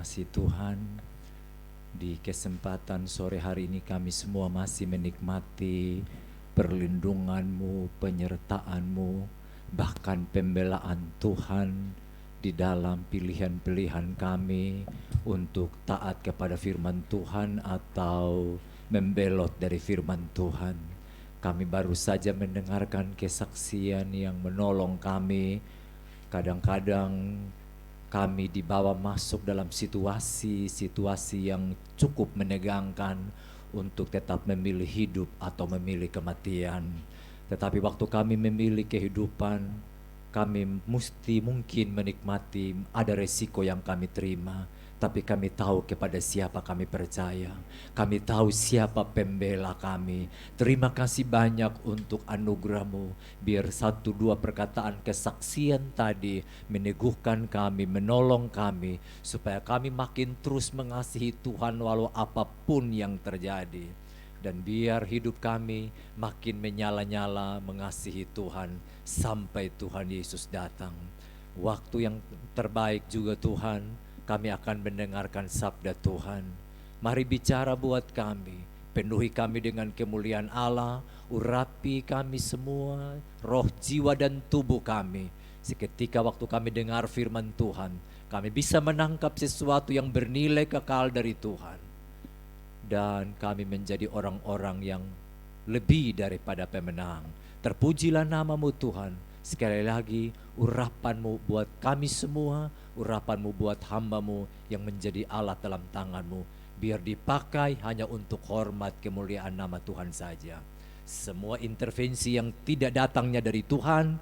kasih Tuhan, di kesempatan sore hari ini kami semua masih menikmati perlindungan-Mu, penyertaan-Mu, bahkan pembelaan Tuhan di dalam pilihan-pilihan kami untuk taat kepada firman Tuhan atau membelot dari firman Tuhan. Kami baru saja mendengarkan kesaksian yang menolong kami. Kadang-kadang kami dibawa masuk dalam situasi yang cukup menegangkan untuk tetap memilih hidup atau memilih kematian. Tetapi waktu kami memilih kehidupan, kami mungkin menikmati ada resiko yang kami terima. Tapi kami tahu kepada siapa kami percaya. Kami tahu siapa pembela kami. Terima kasih banyak untuk anugerah-Mu. Biar 1-2 perkataan kesaksian tadi meneguhkan kami, menolong kami. Supaya kami makin terus mengasihi Tuhan walau apapun yang terjadi. Dan biar hidup kami makin menyala-nyala mengasihi Tuhan sampai Tuhan Yesus datang. Waktu yang terbaik juga Tuhan, kami akan mendengarkan sabda Tuhan. Mari bicara buat kami, penuhi kami dengan kemuliaan Allah, urapi kami semua, roh, jiwa, dan tubuh kami. Seketika waktu kami dengar firman Tuhan, kami bisa menangkap sesuatu yang bernilai kekal dari Tuhan. Dan kami menjadi orang-orang yang lebih daripada pemenang. Terpujilah nama-Mu Tuhan. Sekali lagi, urapan-Mu buat kami semua, urapan-Mu buat hamba-Mu yang menjadi alat dalam tangan-Mu. Biar dipakai hanya untuk hormat kemuliaan nama Tuhan saja. Semua intervensi yang tidak datangnya dari Tuhan,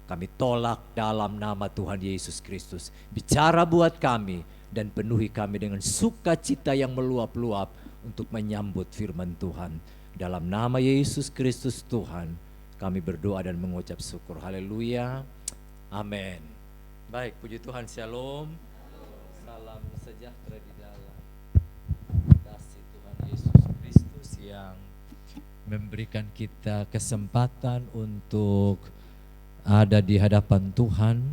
kami tolak dalam nama Tuhan Yesus Kristus. Bicara buat kami dan penuhi kami dengan sukacita yang meluap-luap untuk menyambut firman Tuhan. Dalam nama Yesus Kristus Tuhan, kami berdoa dan mengucap syukur. Haleluya. Amin. Baik, puji Tuhan, shalom. Salam sejahtera di dalam kasih Tuhan Yesus Kristus yang memberikan kita kesempatan untuk ada di hadapan Tuhan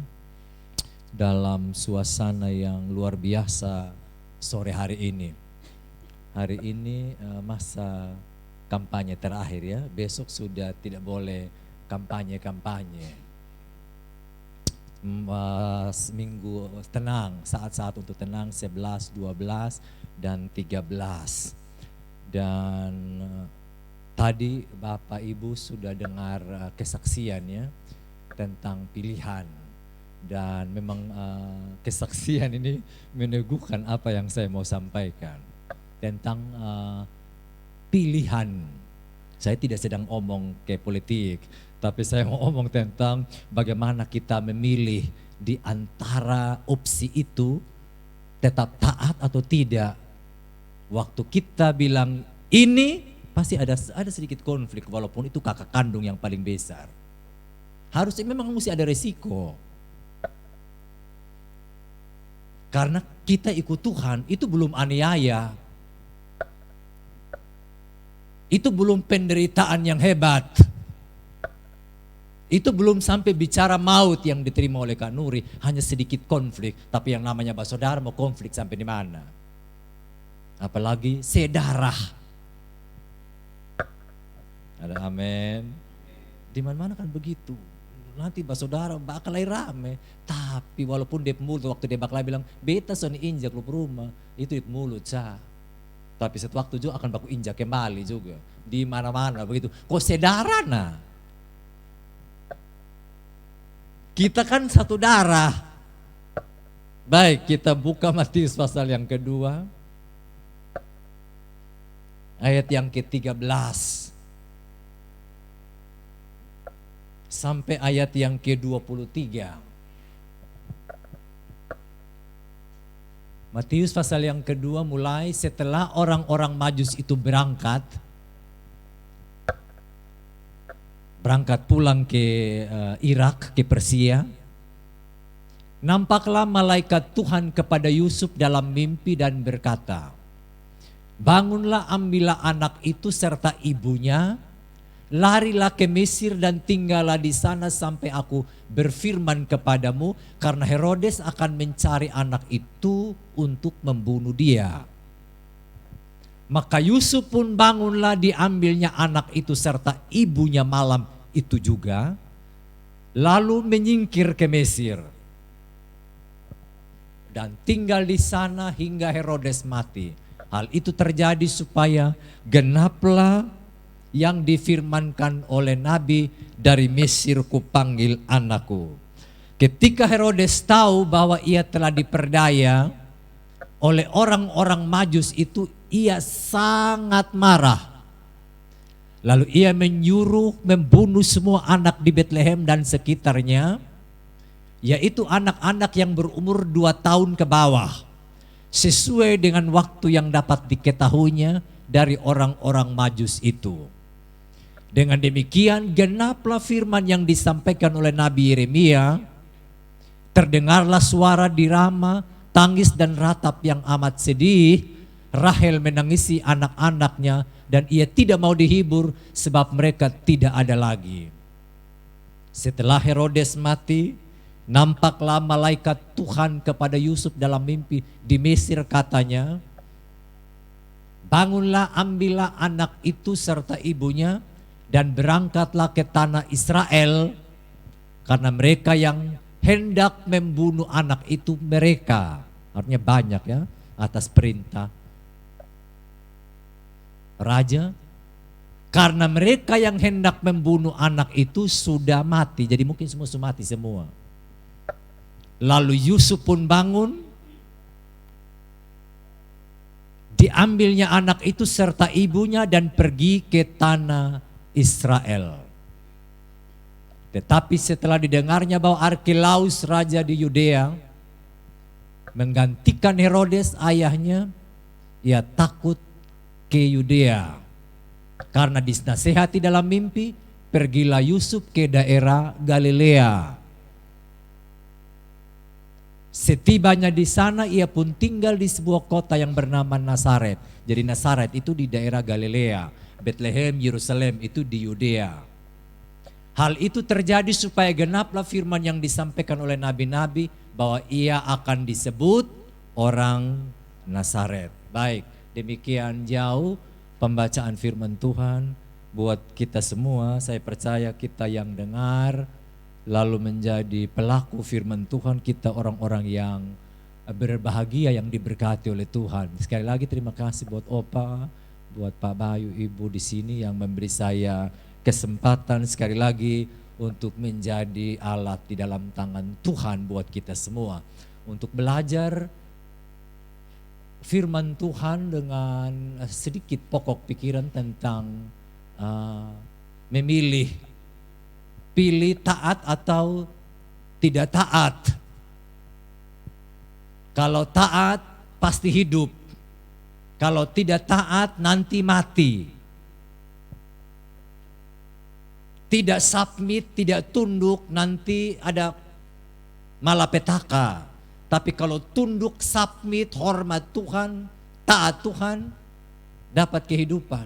dalam suasana yang luar biasa sore hari ini. Hari ini masa kampanye terakhir ya, besok sudah tidak boleh kampanye-kampanye. Minggu tenang, saat-saat untuk tenang 11, 12, dan 13. Dan tadi Bapak Ibu sudah dengar kesaksian ya tentang pilihan. Dan memang kesaksian ini meneguhkan apa yang saya mau sampaikan tentang pilihan. Saya tidak sedang omong ke politik, tapi saya mau omong tentang bagaimana kita memilih di antara opsi itu, tetap taat atau tidak. Waktu kita bilang ini, pasti ada sedikit konflik walaupun itu kakak kandung yang paling besar. Harusnya memang mesti ada resiko. Karena kita ikut Tuhan itu belum aniaya. Itu belum penderitaan yang hebat. Itu belum sampai bicara maut yang diterima oleh Kak Nuri. Hanya sedikit konflik. Tapi yang namanya Pak Saudara mau konflik sampai di mana? Apalagi sedarah. Ada amin. Di mana-mana kan begitu. Nanti Pak Saudara bakal rame. Tapi walaupun dia mulut waktu dia bakal bilang beta son injak lu rumah. Itu di mulut sah. Tapi satu waktu juga akan baku injak kembali juga. Di mana-mana begitu. Kok saudara nah? Kita kan satu darah. Baik, kita buka Matius pasal yang kedua. Ayat yang ke-13. Sampai ayat yang ke-23. Matius pasal yang kedua mulai setelah orang-orang Majus itu berangkat pulang ke Irak, ke Persia. Nampaklah malaikat Tuhan kepada Yusuf dalam mimpi dan berkata, bangunlah, ambillah anak itu serta ibunya, larilah ke Mesir dan tinggallah di sana sampai aku berfirman kepadamu, karena Herodes akan mencari anak itu untuk membunuh dia. Maka Yusuf pun bangunlah, diambilnya anak itu serta ibunya malam itu juga, lalu menyingkir ke Mesir dan tinggal di sana hingga Herodes mati. Hal itu terjadi supaya genaplah yang difirmankan oleh Nabi, dari Mesir kupanggil anakku. Ketika Herodes tahu bahwa ia telah diperdaya oleh orang-orang Majus itu, ia sangat marah. Lalu ia menyuruh membunuh semua anak di Betlehem dan sekitarnya, yaitu anak-anak yang berumur 2 tahun ke bawah, sesuai dengan waktu yang dapat diketahuinya dari orang-orang Majus itu. Dengan demikian genaplah firman yang disampaikan oleh Nabi Yeremia, terdengarlah suara di Rama, tangis dan ratap yang amat sedih. Rahel menangisi anak-anaknya dan ia tidak mau dihibur sebab mereka tidak ada lagi. Setelah Herodes mati, nampaklah malaikat Tuhan kepada Yusuf dalam mimpi di Mesir, katanya, bangunlah, ambillah anak itu serta ibunya dan berangkatlah ke tanah Israel, karena mereka yang hendak membunuh anak itu mereka, artinya banyak ya, atas perintah raja, karena mereka yang hendak membunuh anak itu sudah mati. Jadi mungkin semua sudah mati semua. Lalu Yusuf pun bangun, diambilnya anak itu serta ibunya dan pergi ke tanah Israel. Tetapi setelah didengarnya bahwa Arkelaus raja di Yudea menggantikan Herodes ayahnya, ia takut ke Yudea. Karena dinasehati dalam mimpi, pergilah Yusuf ke daerah Galilea. Setibanya di sana, ia pun tinggal di sebuah kota yang bernama Nazaret. Jadi Nazaret itu di daerah Galilea, Betlehem, Yerusalem itu di Yudea. Hal itu terjadi supaya genaplah firman yang disampaikan oleh nabi-nabi bahwa ia akan disebut orang Nazaret. Baik, demikian jauh pembacaan firman Tuhan buat kita semua. Saya percaya kita yang dengar lalu menjadi pelaku firman Tuhan, kita orang-orang yang berbahagia, yang diberkati oleh Tuhan. Sekali lagi terima kasih buat Opa, buat Pak Bayu, Ibu di sini yang memberi saya kesempatan sekali lagi untuk menjadi alat di dalam tangan Tuhan buat kita semua, untuk belajar firman Tuhan dengan sedikit pokok pikiran tentang memilih, pilih taat atau tidak taat. Kalau taat pasti hidup, kalau tidak taat nanti mati. Tidak submit, tidak tunduk, nanti ada malapetaka. Tapi kalau tunduk, submit, hormat Tuhan, taat Tuhan, dapat kehidupan.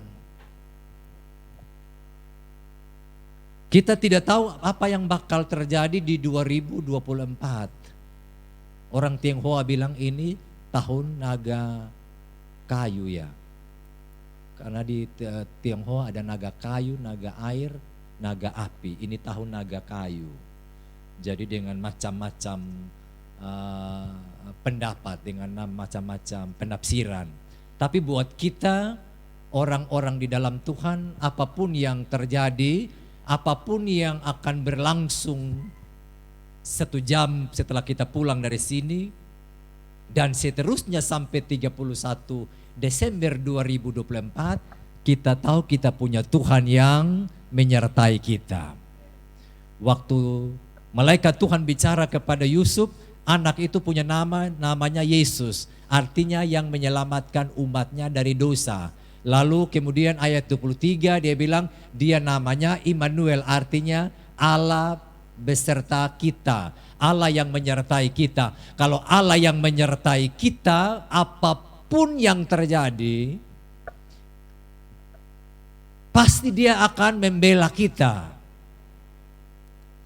Kita tidak tahu apa yang bakal terjadi di 2024. Orang Tionghoa bilang ini tahun naga kayu ya. Karena di Tionghoa ada naga kayu, naga air, naga api. Ini tahun naga kayu. Jadi dengan macam-macam pendapat, dengan macam-macam penafsiran. Tapi buat kita orang-orang di dalam Tuhan, apapun yang terjadi, apapun yang akan berlangsung 1 jam setelah kita pulang dari sini dan seterusnya sampai 31 Desember 2024, kita tahu kita punya Tuhan yang menyertai kita. Waktu malaikat Tuhan bicara kepada Yusuf, anak itu punya namanya Yesus, artinya yang menyelamatkan umatnya dari dosa. Lalu kemudian ayat 23 dia bilang dia namanya Immanuel, artinya Allah beserta kita, Allah yang menyertai kita. Kalau Allah yang menyertai kita, apapun yang terjadi pasti dia akan membela kita.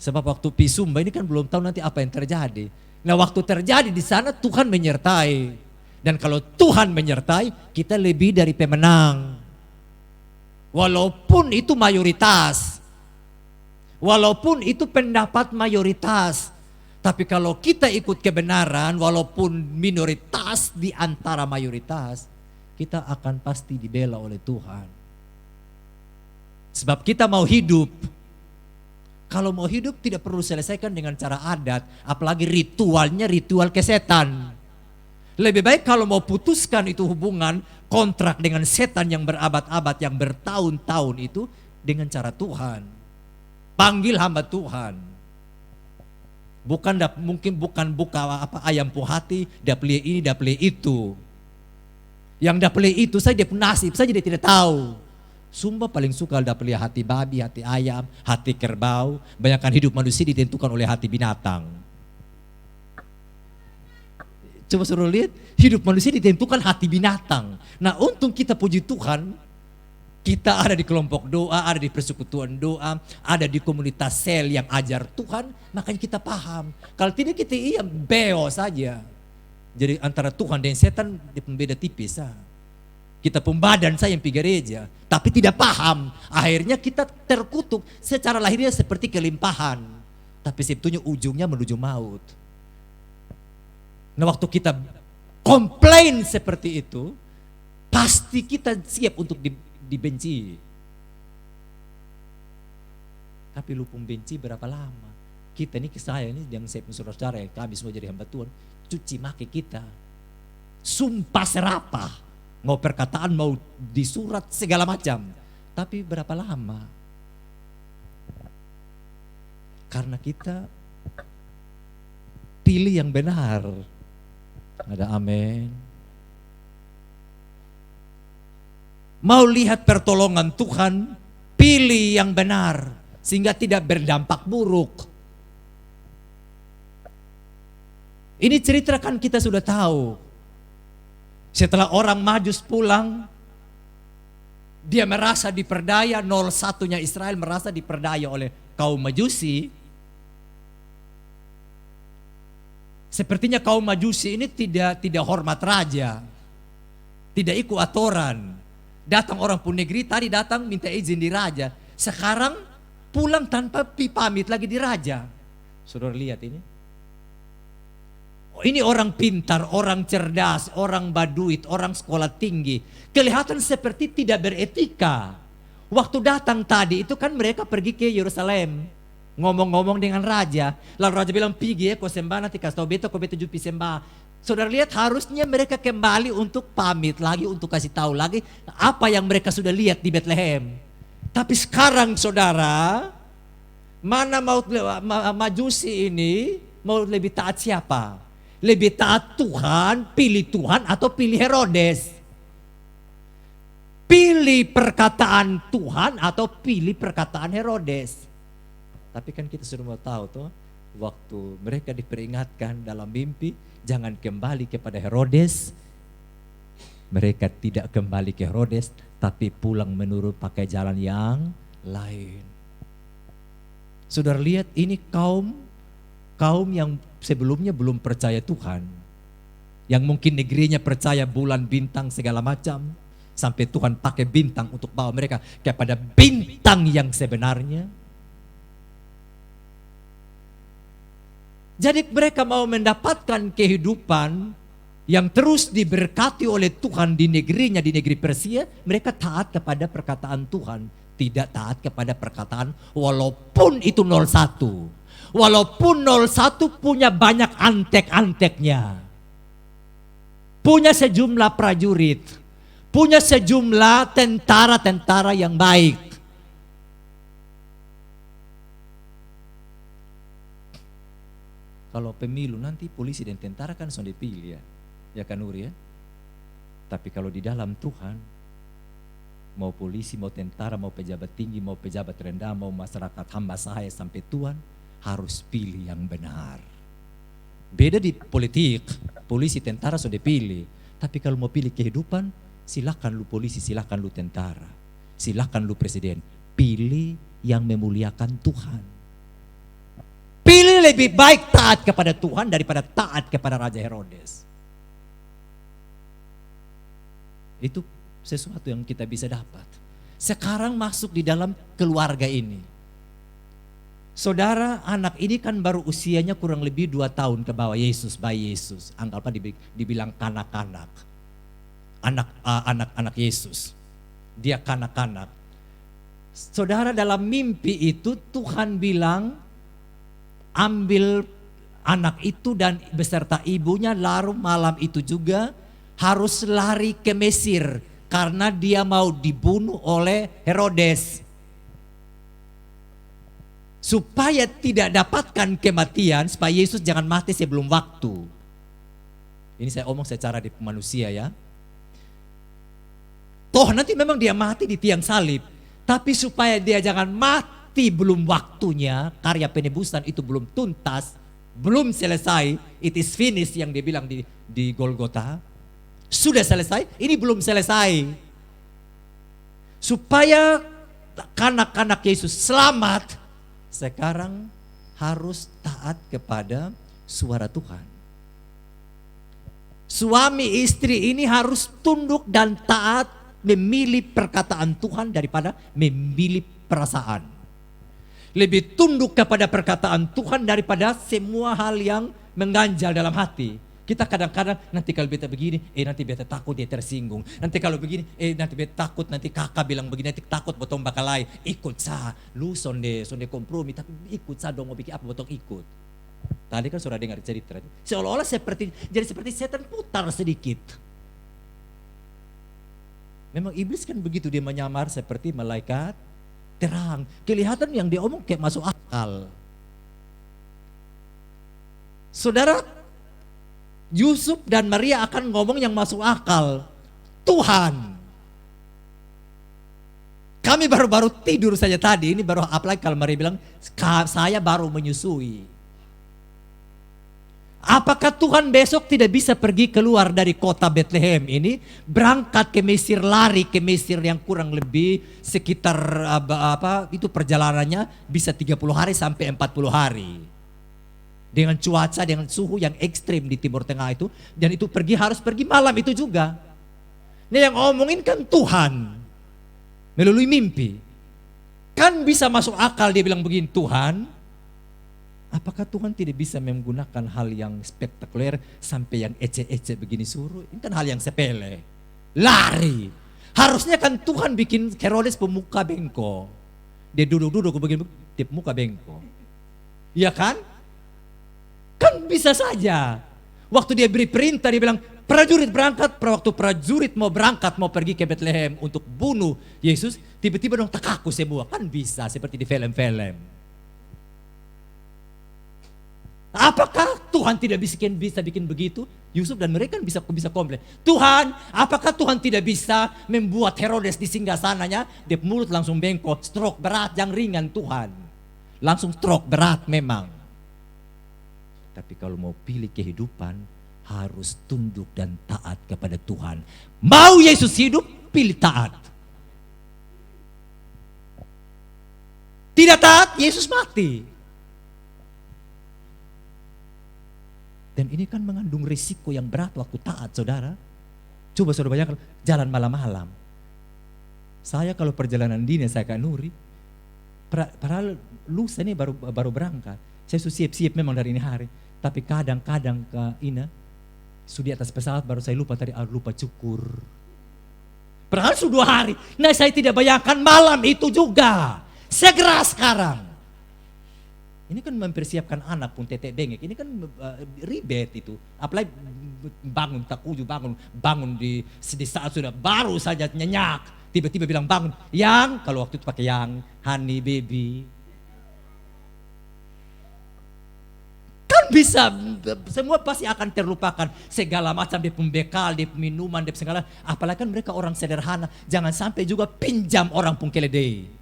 Sebab waktu Pisumba ini kan belum tahu nanti apa yang terjadi. Nah waktu terjadi di sana Tuhan menyertai. Dan kalau Tuhan menyertai, kita lebih dari pemenang. Walaupun itu mayoritas. Walaupun itu pendapat mayoritas. Tapi kalau kita ikut kebenaran, walaupun minoritas di antara mayoritas, kita akan pasti dibela oleh Tuhan. Sebab kita mau hidup. Kalau mau hidup tidak perlu selesaikan dengan cara adat, apalagi ritualnya ritual kesetan. Lebih baik kalau mau putuskan itu hubungan kontrak dengan setan yang berabad-abad, yang bertahun-tahun itu dengan cara Tuhan. Panggil hamba Tuhan. Mungkin bukan buka ayam puhati, dah beli ini, dah beli itu. Yang dah beli itu saja dia pun nasib saja dia tidak tahu. Sumba paling suka dah beli hati babi, hati ayam, hati kerbau. Banyakkan hidup manusia ditentukan oleh hati binatang. Coba suruh lihat, hidup manusia ditentukan hati binatang. Nah untung kita puji Tuhan, kita ada di kelompok doa, ada di persekutuan doa, ada di komunitas sel yang ajar Tuhan, makanya kita paham. Kalau tidak kita beo saja. Jadi antara Tuhan dan setan dia pembeda tipis. Kita pembadan saya yang pergi gereja, tapi tidak paham. Akhirnya kita terkutuk secara lahirnya seperti kelimpahan. Tapi sebetulnya ujungnya menuju maut. Nah waktu kita komplain seperti itu, pasti kita siap untuk dibenci. Tapi lu pembenci berapa lama? Kita ini saya ini yang saya pun saudara-saudara yang kami semua jadi hamba Tuhan, cuci maki kita. Sumpah serapah. Mau perkataan, mau disurat, segala macam. Tapi berapa lama? Karena kita pilih yang benar. Ada amin. Mau lihat pertolongan Tuhan, pilih yang benar. Sehingga tidak berdampak buruk. Ini cerita kan kita sudah tahu. Setelah orang Majus pulang, dia merasa diperdaya, 01-nya Israel merasa diperdaya oleh kaum Majusi. Sepertinya kaum Majusi ini tidak hormat raja, tidak ikut aturan. Datang orang pun negeri, tadi datang minta izin di raja. Sekarang pulang tanpa pamit lagi di raja. Saudara lihat ini. Ini orang pintar, orang cerdas, orang baduit, orang sekolah tinggi. Kelihatan seperti tidak beretika. Waktu datang tadi itu kan mereka pergi ke Yerusalem. Ngomong-ngomong dengan raja. Lalu raja bilang, pergi ya kau sembah nanti kasih tau beto, kau beto jupi sembah. Saudara lihat harusnya mereka kembali untuk pamit lagi, untuk kasih tahu lagi apa yang mereka sudah lihat di Bethlehem. Tapi sekarang saudara, mana mau Majusi ini mau lebih taat siapa? Lebih taat Tuhan, pilih Tuhan atau pilih Herodes? Pilih perkataan Tuhan atau pilih perkataan Herodes? Tapi kan kita sudah mau tahu tuh, waktu mereka diperingatkan dalam mimpi, jangan kembali kepada Herodes. Mereka tidak kembali ke Herodes, tapi pulang menurut pakai jalan yang lain. Saudara lihat ini kaum yang sebelumnya belum percaya Tuhan. Yang mungkin negerinya percaya bulan, bintang, segala macam. Sampai Tuhan pakai bintang untuk bawa mereka kepada bintang yang sebenarnya. Jadi mereka mau mendapatkan kehidupan yang terus diberkati oleh Tuhan di negerinya, di negeri Persia. Mereka taat kepada perkataan Tuhan. Tidak taat kepada perkataan walaupun itu 01. Walaupun 01 punya banyak antek-anteknya. Punya sejumlah prajurit. Punya sejumlah tentara-tentara yang baik. Kalau pemilu nanti polisi dan tentara kan sudah dipilih ya. Ya kan Uri ya. Tapi kalau di dalam Tuhan, mau polisi, mau tentara, mau pejabat tinggi, mau pejabat rendah, mau masyarakat hamba sahaya sampai Tuhan, harus pilih yang benar. Beda di politik, polisi tentara sudah pilih. Tapi kalau mau pilih kehidupan, silakan lu polisi, silakan lu tentara. Silahkan lu presiden, pilih yang memuliakan Tuhan. Pilih lebih baik taat kepada Tuhan daripada taat kepada Raja Herodes. Itu sesuatu yang kita bisa dapat. Sekarang masuk di dalam keluarga ini. Saudara, anak ini kan baru usianya kurang lebih 2 tahun ke bawah, Yesus, bayi Yesus. Anggaplah dibilang kanak-kanak. Anak-anak Yesus. Dia kanak-kanak. Saudara, dalam mimpi itu Tuhan bilang, ambil anak itu dan beserta ibunya, lalu malam itu juga harus lari ke Mesir karena dia mau dibunuh oleh Herodes. Supaya tidak dapatkan kematian, supaya Yesus jangan mati sebelum waktu. Ini saya omong secara di manusia ya. Toh nanti memang dia mati di tiang salib, tapi supaya dia jangan mati belum waktunya, karya penebusan itu belum tuntas, belum selesai, it is finished yang dia bilang di Golgota. Sudah selesai, ini belum selesai. Supaya kanak-kanak Yesus selamat, sekarang harus taat kepada suara Tuhan. Suami istri ini harus tunduk dan taat, memilih perkataan Tuhan daripada memilih perasaan. Lebih tunduk kepada perkataan Tuhan daripada semua hal yang mengganjal dalam hati. Kita kadang-kadang nanti kalau beta begini, nanti beta takut dia tersinggung. Nanti kalau begini, nanti beta takut nanti kakak bilang begini, nanti takut botong bakalai. Ikut sa, lu sonde kompromi, tapi ikut sa dong mau bikin apa botong ikut. Tadi kan sudah dengar cerita, seolah-olah jadi seperti setan putar sedikit. Memang iblis kan begitu, dia menyamar seperti malaikat terang. Kelihatan yang dia omong kayak masuk akal. Saudara, Yusuf dan Maria akan ngomong yang masuk akal. Tuhan, kami baru-baru tidur saja tadi. Ini baru, apalagi kalau Maria bilang, saya baru menyusui. Apakah Tuhan besok tidak bisa pergi keluar dari kota Bethlehem ini, berangkat ke Mesir, lari ke Mesir yang kurang lebih sekitar itu perjalanannya bisa 30 hari sampai 40 hari. Dengan cuaca, dengan suhu yang ekstrim di Timur Tengah itu. Dan itu harus pergi malam itu juga. Nah yang ngomongin kan Tuhan. Melalui mimpi. Kan bisa masuk akal dia bilang begini, Tuhan, apakah Tuhan tidak bisa menggunakan hal yang spektakuler sampai yang ece-ece begini suruh? Ini kan hal yang sepele. Lari. Harusnya kan Tuhan bikin Herodes pemuka bengkok. Dia duduk-duduk begini, dia pemuka bengkok. Iya kan? Kan bisa saja. Waktu dia beri perintah dia bilang prajurit berangkat. Waktu prajurit mau berangkat mau pergi ke Bethlehem untuk bunuh Yesus, tiba-tiba dong takaku semua. Kan bisa seperti di film-film. Apakah Tuhan tidak bisa bikin begitu? Yusuf dan mereka bisa komplain. Tuhan, apakah Tuhan tidak bisa membuat Herodes di singgasananya, dia mulut langsung bengkok, stroke berat yang ringan Tuhan. Langsung stroke berat memang. Tapi kalau mau pilih kehidupan, harus tunduk dan taat kepada Tuhan. Mau Yesus hidup, pilih taat. Tidak taat, Yesus mati. Dan ini kan mengandung risiko yang berat waktu taat, saudara. Coba saudara bayangkan, jalan malam-malam. Saya kalau perjalanan dinas saya ke Nuri, padahal lusa ini baru berangkat. Saya sudah siap-siap memang dari ini hari. Tapi kadang-kadang sudah di atas pesawat baru saya lupa cukur. Padahal sudah 2 hari. Nah saya tidak bayangkan malam itu juga. Segera sekarang. Ini kan mempersiapkan anak pun tetek bengek. Ini kan ribet itu. Apalagi bangun takuju bangun di saat sudah baru saja nyenyak. Tiba-tiba bilang bangun. Yang, kalau waktu itu pakai yang, honey baby. Kan bisa, semua pasti akan terlupakan. Segala macam dia pembekal, dia minuman, dia segala. Apalagi kan mereka orang sederhana. Jangan sampai juga pinjam orang pun keledai.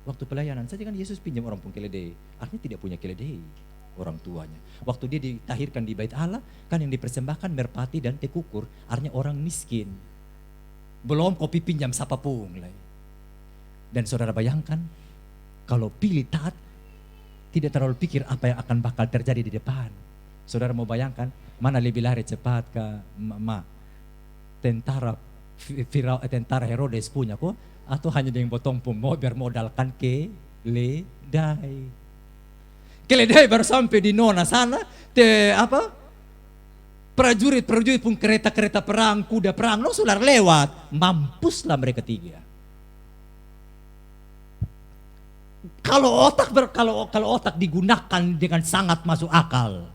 Waktu pelayanan saja kan Yesus pinjam orang pun keledai. Artinya tidak punya keledai orang tuanya. Waktu dia ditahirkan di bait Allah, kan yang dipersembahkan merpati dan tekukur. Artinya orang miskin. Belum kopi pinjam siapapun. Dan saudara bayangkan, kalau pilih taat, tidak terlalu pikir apa yang akan bakal terjadi di depan. Saudara mau bayangkan, mana lebih lari cepat ke tentara Herodes punya kok, atau hanya dengan potong mau bermodalkan keledai. Keledai baru sampai di Nona sana, prajurit pun kereta perang, kuda perang, saudara lewat, mampuslah mereka tiga. Kalau otak digunakan dengan sangat masuk akal,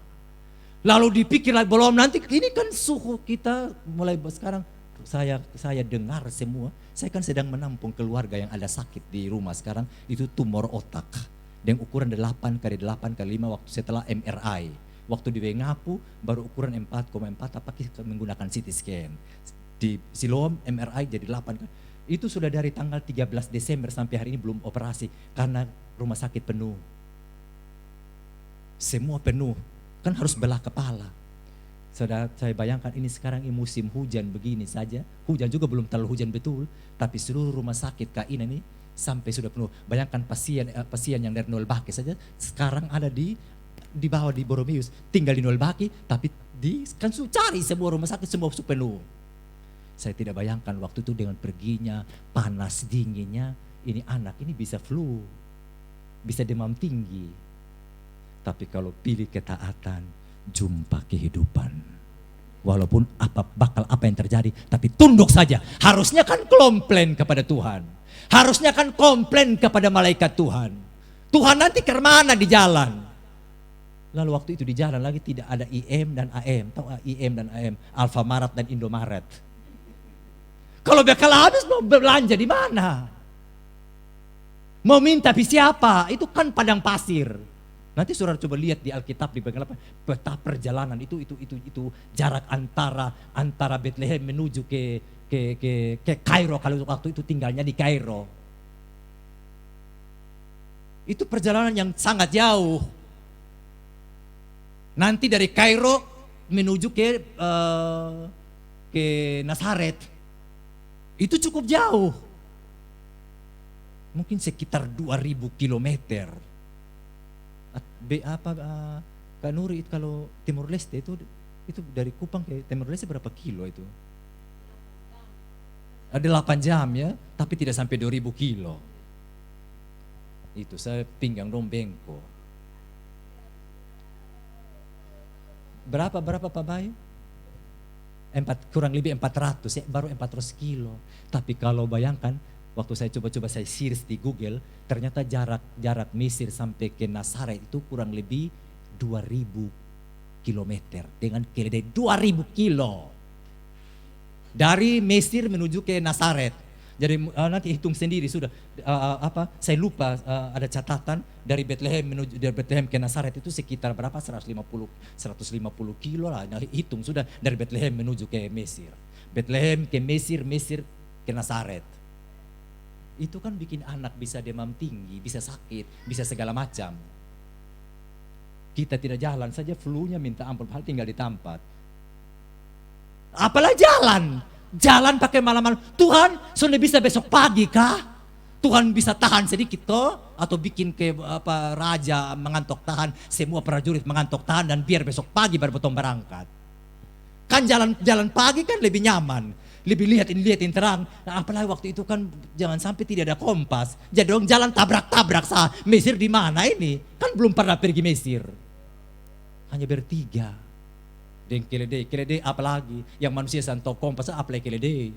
lalu dipikir lagi, belum nanti ini kan suhu kita mulai sekarang. Saya dengar semua, saya kan sedang menampung keluarga yang ada sakit di rumah sekarang, itu tumor otak dengan ukuran 8x8x5 waktu setelah MRI. Waktu di Wengapu baru ukuran 4,4 apa kita menggunakan CT scan. Di Siloam MRI jadi 8. Itu sudah dari tanggal 13 Desember sampai hari ini belum operasi karena rumah sakit penuh. Semua penuh, kan harus belah kepala. Saya bayangkan ini sekarang ini musim hujan begini saja. Hujan juga belum terlalu hujan betul, tapi seluruh rumah sakit KAIN ini sampai sudah penuh. Bayangkan pasien yang dari Nolbaki saja sekarang ada di bawah di Boromius, tinggal di Nolbaki, tapi kan cari semua rumah sakit semua penuh. Saya tidak bayangkan waktu itu dengan perginya, panas dinginnya, ini anak ini bisa flu, bisa demam tinggi. Tapi kalau pilih ketaatan, jumpa kehidupan. Walaupun apa yang terjadi, tapi tunduk saja. Harusnya kan komplain kepada Tuhan. Harusnya kan komplain kepada malaikat Tuhan. Tuhan nanti ke mana di jalan? Lalu waktu itu di jalan lagi tidak ada IM dan AM. Tahu IM dan AM, Alfamaret dan Indomaret. Kalau bakal habis mau belanja di mana? Mau minta siapa? Itu kan padang pasir. Nanti saudara coba lihat di Alkitab di bagian apa? Peta perjalanan itu jarak antara Bethlehem menuju ke Kairo kalau waktu itu tinggalnya di Kairo. Itu perjalanan yang sangat jauh. Nanti dari Kairo menuju ke Nazaret. Itu cukup jauh. Mungkin sekitar 2000 kilometer. Kak Nuri kalau Timur Leste itu dari Kupang ke Timur Leste berapa kilo itu? Ada 8 jam ya, tapi tidak sampai 2000 kilo. Itu saya pinggang dong Bengko. Berapa Pak Bayu? Kurang lebih 400 baru 400 kilo. Tapi kalau bayangkan waktu saya coba saya search di Google, ternyata jarak Mesir sampai ke Nazaret itu kurang lebih 2000 kilometer dengan keledai 2000 kilo. Dari Mesir menuju ke Nazaret. Jadi nanti hitung sendiri sudah saya lupa ada catatan dari Bethlehem ke Nazaret itu sekitar berapa 150 kilo lah. Nah, hitung sudah dari Bethlehem menuju ke Mesir. Bethlehem ke Mesir, Mesir ke Nazaret. Itu kan bikin anak bisa demam tinggi, bisa sakit, bisa segala macam. Kita tidak jalan saja flu-nya minta ampun, padahal tinggal di tempat. Apalah jalan pakai malam-malam. Tuhan, sudah bisa besok pagi kah? Tuhan bisa tahan sedikit toh? Atau bikin ke raja mengantok tahan, semua prajurit mengantok tahan dan biar besok pagi baru potong berangkat. Kan jalan pagi kan lebih nyaman, lebih lihatin terang. Nah, apalagi waktu itu kan jangan sampai tidak ada kompas. Jadi dong jalan tabrak-tabrak Mesir di mana ini? Kan belum pernah pergi Mesir. Hanya bertiga. Dan keledai apalagi yang manusia santo kompas apalagi keledai.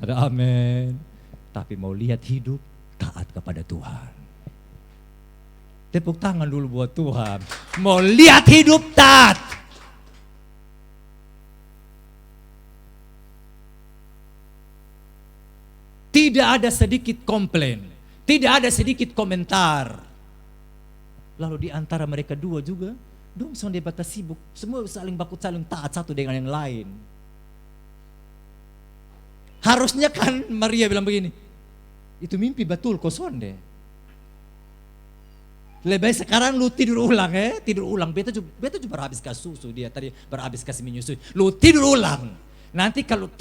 Ada amin. Tapi mau lihat hidup taat kepada Tuhan. Tepuk tangan dulu buat Tuhan. Mau lihat hidup taat. Tidak ada sedikit komplain, tidak ada sedikit komentar. Lalu di antara mereka dua juga dong sonde batas sibuk, semua saling taat satu dengan yang lain. Harusnya kan Maria bilang begini, itu mimpi betul kok sonde. Lebih sekarang lu tidur ulang. Beta juga berhabis kasih susu, dia tadi berhabis kasih menyusui. Lu tidur ulang. Nanti kalau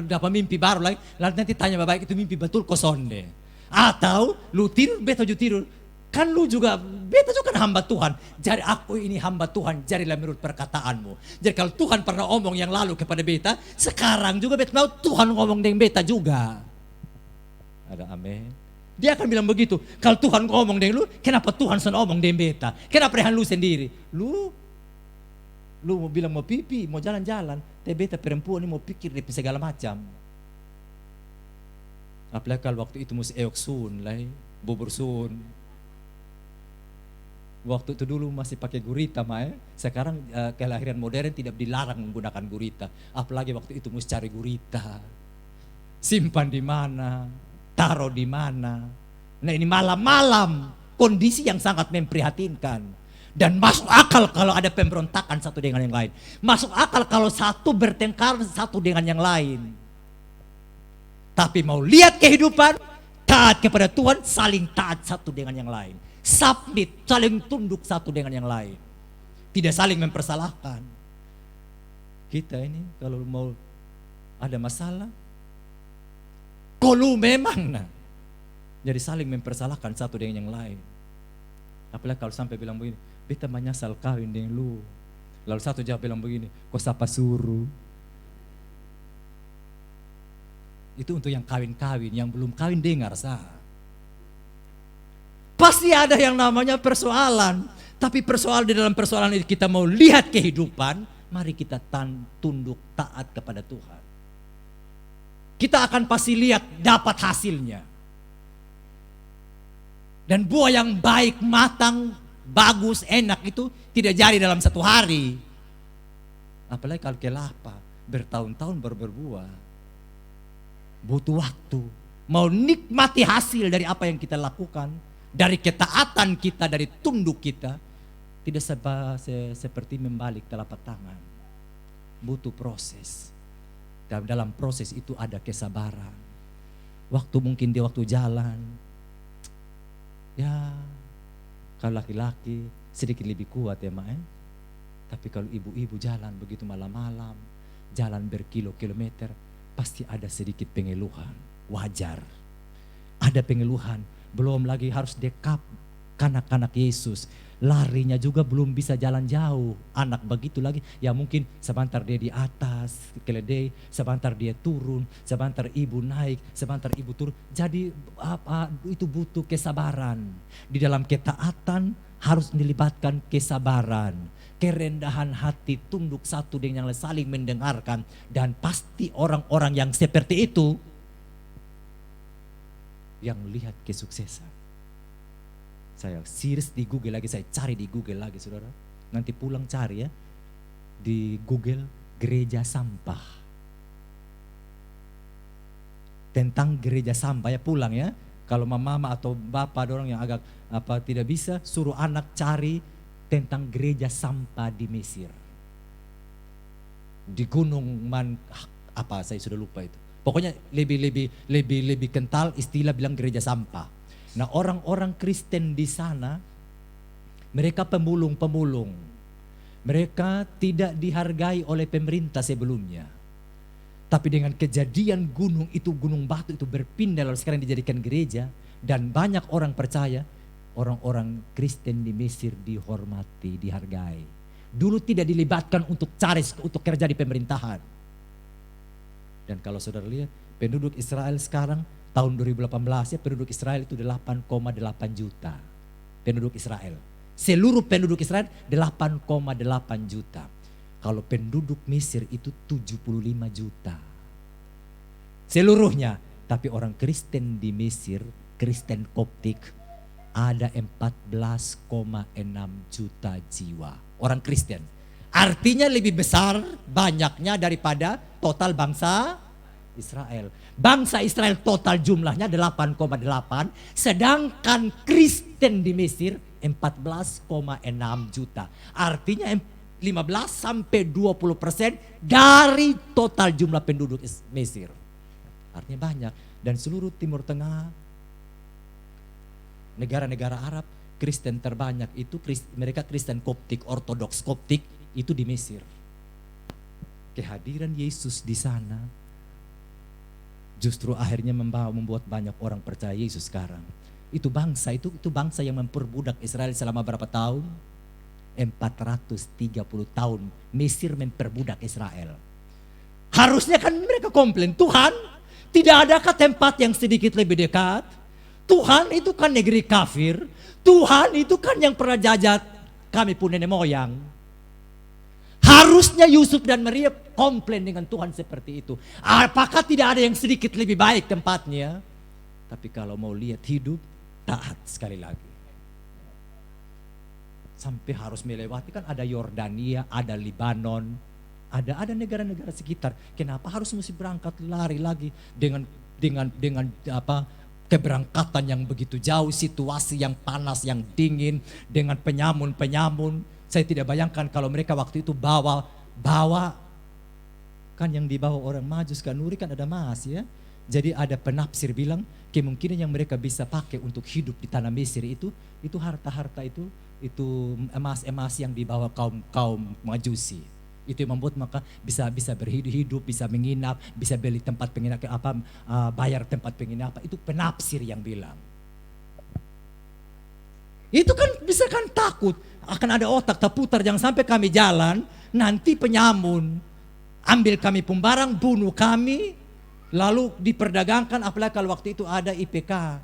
dapat mimpi baru lagi, lalu nanti tanya bapak itu mimpi betul kosonde. Atau lu tidur, beta juga tidur. Kan lu juga, beta juga kan hamba Tuhan. Jadi aku ini hamba Tuhan, jadilah menurut perkataanmu. Jadi kalau Tuhan pernah omong yang lalu kepada beta, sekarang juga beta mau Tuhan ngomong dengan beta juga. Ada amin. Dia akan bilang begitu. Kalau Tuhan ngomong dengan lu, kenapa Tuhan selalu ngomong dengan beta? Kenapa dengan lu sendiri? Lu mau bilang mau pipi, mau jalan-jalan. Tapi beta perempuan ini mau pikir di segala macam. Apalagi kalau waktu itu mesti eok sun lah, bubur sun. Waktu itu dulu masih pakai gurita mah. Sekarang kelahiran modern tidak dilarang menggunakan gurita. Apalagi waktu itu mesti cari gurita. Simpan di mana, taruh di mana. Nah ini malam-malam, kondisi yang sangat memprihatinkan. Dan masuk akal kalau ada pemberontakan satu dengan yang lain. Masuk akal kalau satu bertengkar satu dengan yang lain. Tapi mau lihat kehidupan, taat kepada Tuhan, saling taat satu dengan yang lain. Submit, saling tunduk satu dengan yang lain. Tidak saling mempersalahkan. Kita ini kalau mau ada masalah, kalau memang nah, jadi saling mempersalahkan satu dengan yang lain. Apalagi kalau sampai bilang begini, beta menyesal kawin dengan lu. Lalu satu jawab bilang begini, kok siapa suruh? Itu untuk yang kawin-kawin, yang belum kawin dengar sah. Pasti ada yang namanya persoalan. Tapi persoalan di dalam persoalan itu kita mau lihat kehidupan, mari kita tunduk taat kepada Tuhan. Kita akan pasti lihat dapat hasilnya. Dan buah yang baik, matang, bagus, enak itu tidak jadi dalam satu hari. Apalagi kalau kelapa, bertahun-tahun baru berbuah. Butuh waktu. Mau nikmati hasil dari apa yang kita lakukan, dari ketaatan kita, dari tunduk kita, tidak seperti membalik telapak tangan. Butuh proses. Dan dalam proses itu ada kesabaran. Waktu mungkin di waktu jalan, ya kalau laki-laki sedikit lebih kuat ya Mak. Tapi kalau ibu-ibu jalan begitu malam-malam, jalan berkilo-kilometer, pasti ada sedikit pengeluhan. Wajar. Ada pengeluhan. Belum lagi harus dekap kanak-kanak Yesus. Larinya juga belum bisa jalan jauh. Anak begitu lagi. Ya mungkin sebentar dia di atas keledai, sebentar dia turun, sebentar ibu naik, sebentar ibu turun. Jadi itu butuh kesabaran. Di dalam ketaatan harus dilibatkan kesabaran. Kerendahan hati, tunduk satu dengan yang lain, saling mendengarkan. Dan pasti orang-orang yang seperti itu yang lihat kesuksesan. Saya series di Google lagi, saya cari di Google lagi saudara. Nanti pulang cari ya. Di Google gereja sampah. Tentang gereja sampah ya, pulang ya. Kalau mama atau bapak orang yang agak tidak bisa, suruh anak cari tentang gereja sampah di Mesir. Di gunung saya sudah lupa itu. Pokoknya lebih kental istilah bilang gereja sampah. Nah orang-orang Kristen di sana, mereka pemulung. Mereka tidak dihargai oleh pemerintah sebelumnya. Tapi dengan kejadian gunung batu itu berpindah lalu sekarang dijadikan gereja. Dan banyak orang percaya, orang-orang Kristen di Mesir dihormati, dihargai. Dulu tidak dilibatkan untuk kerja di pemerintahan. Dan kalau saudara lihat penduduk Israel sekarang tahun 2018 ya, penduduk Israel itu 8,8 juta. Penduduk Israel. Seluruh penduduk Israel 8,8 juta. Kalau penduduk Mesir itu 75 juta. Seluruhnya. Tapi orang Kristen di Mesir, Kristen Koptik ada 14,6 juta jiwa. Orang Kristen. Artinya lebih besar banyaknya daripada total bangsa Israel. Bangsa Israel total jumlahnya 8,8, sedangkan Kristen di Mesir 14,6 juta. Artinya 15 sampai 20% dari total jumlah penduduk Mesir. Artinya banyak. Dan seluruh Timur Tengah, negara-negara Arab, Kristen terbanyak itu mereka Kristen Koptik, Ortodoks Koptik itu di Mesir. kehadiran Yesus di sana justru akhirnya membuat banyak orang percaya Yesus sekarang. Itu bangsa yang memperbudak Israel selama berapa tahun? 430 tahun Mesir memperbudak Israel. Harusnya kan mereka komplain, Tuhan, tidak adakah tempat yang sedikit lebih dekat? Tuhan, itu kan negeri kafir. Tuhan, itu kan yang pernah jajat kami pun nenek moyang. Harusnya Yusuf dan Maria komplain dengan Tuhan seperti itu. Apakah tidak ada yang sedikit lebih baik tempatnya? Tapi kalau mau lihat hidup, taat sekali lagi. Sampai harus melewati, kan ada Yordania, ada Libanon, ada negara-negara sekitar. Kenapa harus mesti berangkat lari lagi dengan keberangkatan yang begitu jauh, situasi yang panas, yang dingin, dengan penyamun. Saya tidak bayangkan kalau mereka waktu itu bawa kan yang dibawa orang Majus Kanuri kan ada emas ya. Jadi ada penafsir bilang kemungkinan yang mereka bisa pakai untuk hidup di tanah Mesir itu harta-harta itu emas-emas yang dibawa kaum Majusi. Itu yang membuat maka bisa berhidup, bisa menginap, bisa beli tempat penginapan, bayar tempat penginapan. Itu penafsir yang bilang. Itu kan bisa kan takut akan ada otak terputar, jangan sampai kami jalan nanti penyamun ambil kami pembarang, bunuh kami, lalu diperdagangkan. Apalagi kalau waktu itu ada IPK,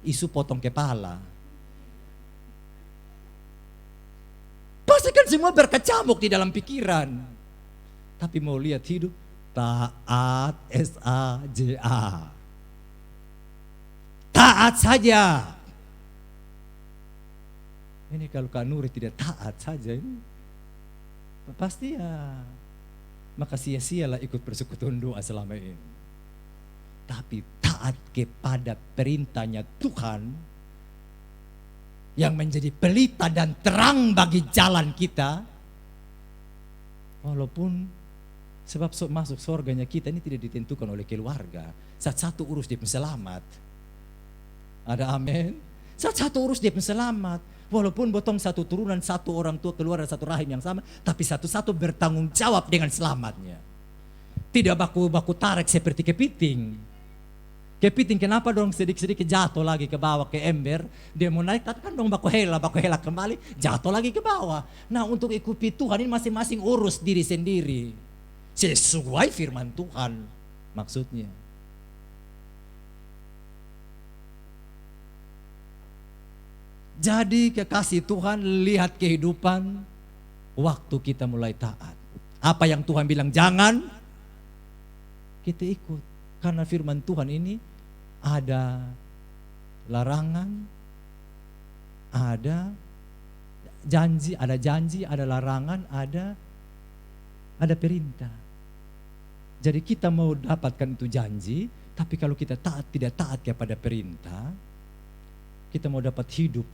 isu potong kepala. Pasti kan semua berkecamuk di dalam pikiran. Tapi mau lihat hidup, taat, SAJA. Taat saja. Ini kalau Kak Nuri tidak taat saja, ini pasti ya, maka sia-sialah ikut persekutuan doa selama ini. Tapi taat kepada perintahnya Tuhan, yang menjadi pelita dan terang bagi jalan kita. Walaupun sebab masuk surganya kita ini tidak ditentukan oleh keluarga. Satu urus dia selamat. Ada amin. Satu urus dia selamat. Walaupun botong satu turunan, satu orang tua keluar dari satu rahim yang sama, tapi satu-satu bertanggung jawab dengan selamatnya. Tidak baku tarik seperti kepiting. Kepiting kenapa dong sedikit-sedikit jatuh lagi ke bawah ke ember, dia mau naik kan dong baku hela kembali, jatuh lagi ke bawah. Nah untuk ikuti Tuhan ini masing-masing urus diri sendiri. Sesuai firman Tuhan maksudnya. Jadi kekasih Tuhan, lihat kehidupan waktu kita mulai taat. Apa yang Tuhan bilang jangan, kita ikut. Karena firman Tuhan ini ada larangan, ada janji, ada larangan, ada perintah. Jadi kita mau dapatkan itu janji, tapi kalau kita tidak taat kepada perintah, kita mau dapat hidup,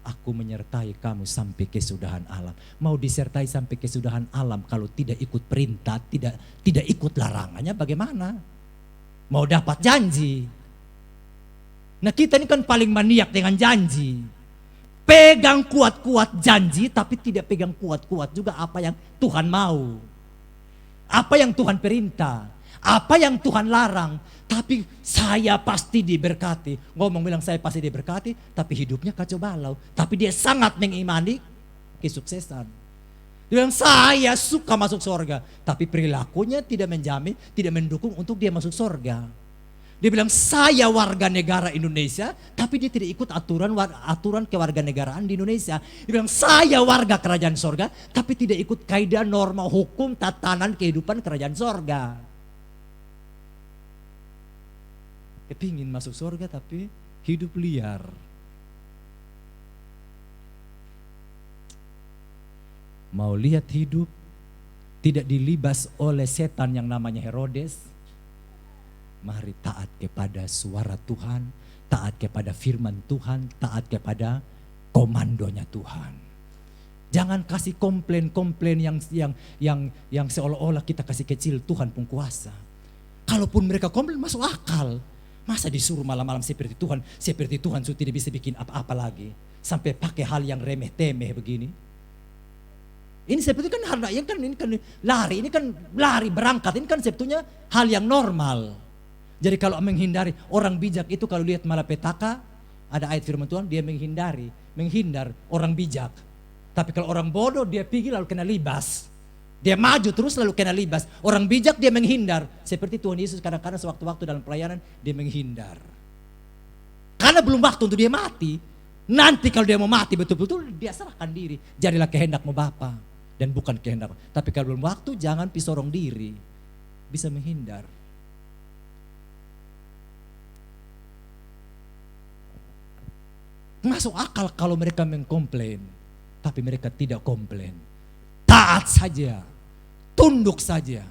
aku menyertai kamu sampai kesudahan alam. Mau disertai sampai kesudahan alam kalau tidak ikut perintah, tidak ikut larangannya bagaimana? Mau dapat janji. Nah kita ini kan paling maniak dengan janji. Pegang kuat-kuat janji tapi tidak pegang kuat-kuat juga apa yang Tuhan mau. Apa yang Tuhan perintah. Apa yang Tuhan larang. Tapi saya pasti diberkati. Ngomong bilang saya pasti diberkati, tapi hidupnya kacau balau. Tapi dia sangat mengimani kesuksesan. Dia bilang saya suka masuk surga, tapi perilakunya tidak menjamin, tidak mendukung untuk dia masuk surga. Dia bilang saya warga negara Indonesia, tapi dia tidak ikut aturan kewarganegaraan di Indonesia. Dia bilang saya warga kerajaan surga, tapi tidak ikut kaidah norma hukum tatanan kehidupan kerajaan surga. Kepingin masuk surga tapi hidup liar. Mau lihat hidup tidak dilibas oleh setan yang namanya Herodes. Mari taat kepada suara Tuhan, taat kepada firman Tuhan, taat kepada komandonya Tuhan. Jangan kasih komplain yang seolah-olah kita kasih kecil Tuhan pun kuasa. Kalaupun mereka komplain masuk akal. Masa disuruh malam-malam seperti Tuhan sudah tidak bisa bikin apa-apa lagi. Sampai pakai hal yang remeh-temeh begini. Ini sebetulnya kan hal yang kan ini kan lari, ini kan lari berangkat, ini kan sebetulnya hal yang normal. Jadi kalau menghindari orang bijak itu kalau lihat malapetaka, ada ayat firman Tuhan dia menghindar orang bijak. Tapi kalau orang bodoh dia pergi lalu kena libas. Dia maju terus lalu kena libas. Orang bijak dia menghindar. Seperti Tuhan Yesus kadang-kadang sewaktu-waktu dalam pelayanan dia menghindar. Karena belum waktu untuk dia mati. Nanti kalau dia mau mati betul-betul dia serahkan diri. Jadilah kehendakmu Bapa dan bukan kehendak. Tapi kalau belum waktu jangan pisorong diri. Bisa menghindar. Masuk akal kalau mereka mengkomplain. Tapi mereka tidak komplain. Taat saja. Tunduk saja.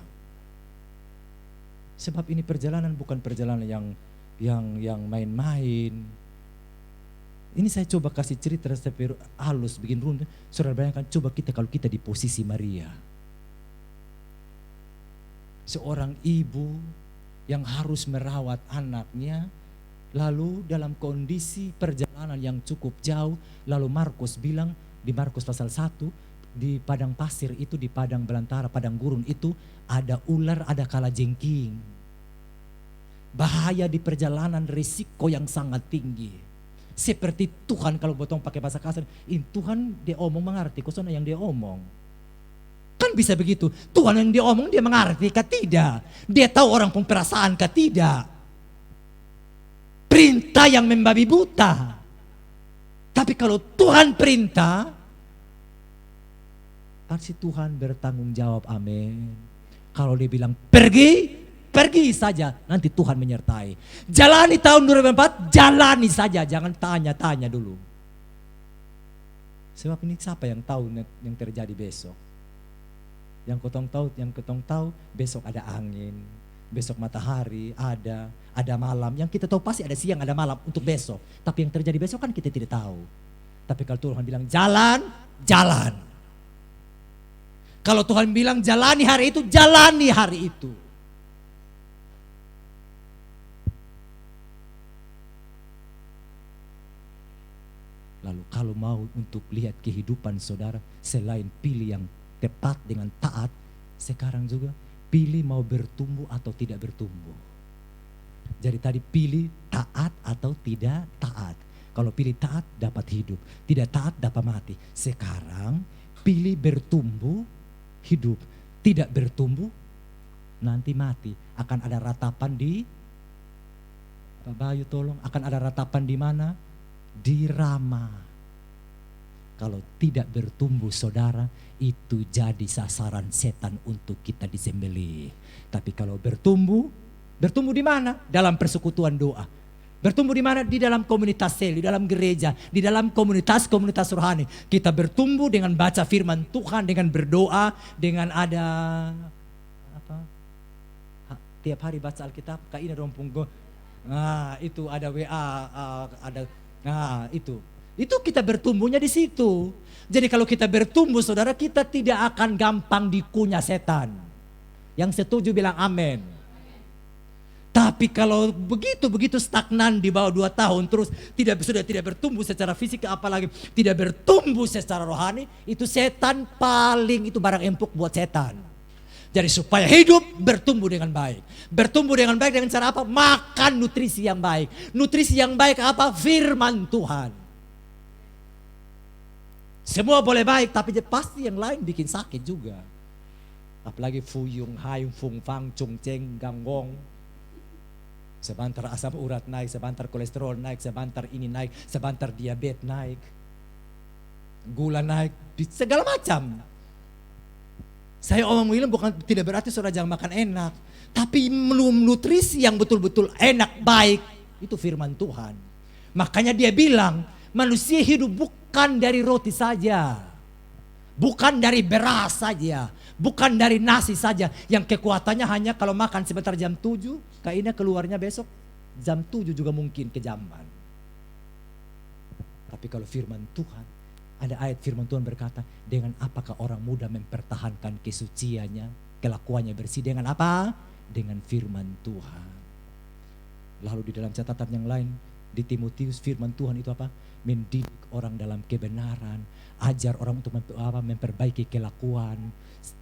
Sebab ini perjalanan bukan perjalanan yang main-main. Ini saya coba kasih cerita sampai halus bikin runtuh. Saudara bayangkan coba kalau kita di posisi Maria. Seorang ibu yang harus merawat anaknya, lalu dalam kondisi perjalanan yang cukup jauh, lalu Markus bilang di Markus pasal 1, di padang pasir itu, di padang belantara, padang gurun itu ada ular, ada kalajengking. Bahaya di perjalanan, risiko yang sangat tinggi. Seperti Tuhan kalau potong pakai bahasa kasar, Tuhan dia omong mengerti, kosong yang dia omong. Kan bisa begitu, Tuhan yang dia omong dia mengerti kah tidak? Dia tahu orang pun perasaan kah tidak? Perintah yang membabi buta. Tapi kalau Tuhan perintah, pasti Tuhan bertanggung jawab, amin. Kalau dia bilang pergi, pergi saja, nanti Tuhan menyertai. Jalani tahun 2004, jalani saja, jangan tanya-tanya dulu. Sebab ini siapa yang tahu yang terjadi besok? Yang ketong tahu besok ada angin, besok matahari ada malam. Yang kita tahu pasti ada siang, ada malam untuk besok. Tapi yang terjadi besok kan kita tidak tahu. Tapi kalau Tuhan bilang jalan, jalan. Kalau Tuhan bilang jalani hari itu, jalani hari itu. Lalu kalau mau untuk lihat kehidupan saudara, selain pilih yang tepat dengan taat, sekarang juga pilih mau bertumbuh atau tidak bertumbuh. Jadi tadi pilih taat atau tidak taat. Kalau pilih taat dapat hidup, tidak taat dapat mati. Sekarang pilih bertumbuh, hidup. Tidak bertumbuh, nanti mati. Akan ada ratapan di, Pak Bayu tolong, akan ada ratapan di mana? Di Rama. Kalau tidak bertumbuh saudara, itu jadi sasaran setan untuk kita disembelih. Tapi kalau bertumbuh di mana? Dalam persekutuan doa. Bertumbuh di mana? Di dalam komunitas sel, di dalam gereja, di dalam komunitas rohani. Kita bertumbuh dengan baca firman Tuhan, dengan berdoa, dengan ada apa? Tiap hari baca Alkitab, kaina rompung go. Nah, itu ada WA, ada. Nah, itu kita bertumbuhnya di situ. Jadi kalau kita bertumbuh saudara, kita tidak akan gampang dikunyah setan. Yang setuju bilang amin. Tapi kalau begitu stagnan di bawah 2 tahun terus sudah tidak bertumbuh secara fisik, apalagi tidak bertumbuh secara rohani, itu setan paling itu barang empuk buat setan. Jadi supaya hidup bertumbuh dengan baik. Bertumbuh dengan baik dengan cara apa? Makan nutrisi yang baik. Nutrisi yang baik apa? Firman Tuhan. Semua boleh baik, tapi pasti yang lain bikin sakit juga. Apalagi fuyung, hayung, fung, fang, cung, ceng, ganggong. Sebentar asam urat naik, sebentar kolesterol naik, sebentar ini naik, sebentar diabetes naik. Gula naik, segala macam. Saya omong bilang bukan tidak berarti saudara jangan makan enak. Tapi nutrisi yang betul-betul enak, baik, itu firman Tuhan. Makanya dia bilang, manusia hidup bukan dari roti saja. Bukan dari beras saja. Bukan dari nasi saja. Yang kekuatannya hanya kalau makan sebentar jam 7, kayaknya keluarnya besok jam 7 juga mungkin kejamban. Tapi kalau firman Tuhan, ada ayat firman Tuhan berkata, dengan apakah orang muda mempertahankan kesuciannya, kelakuannya bersih, dengan apa? Dengan firman Tuhan. Lalu di dalam catatan yang lain, Di Timotius firman Tuhan itu apa? Mendidik orang dalam kebenaran, ajar orang untuk memperbaiki kelakuan.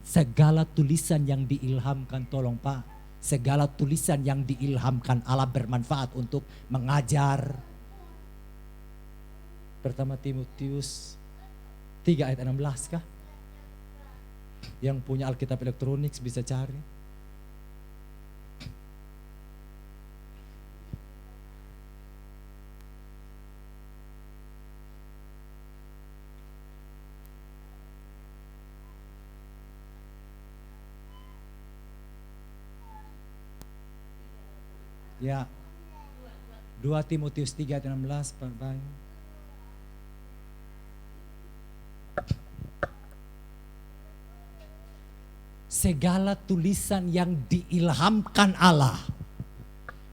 Segala tulisan yang diilhamkan, tolong Pak, segala tulisan yang diilhamkan Allah bermanfaat untuk mengajar. Pertama Timotius 3 ayat 16 kah? Yang punya Alkitab elektronik bisa cari. Ya, 2 Timotius 3 ayat 16 Pak Bayu. Segala tulisan yang diilhamkan Allah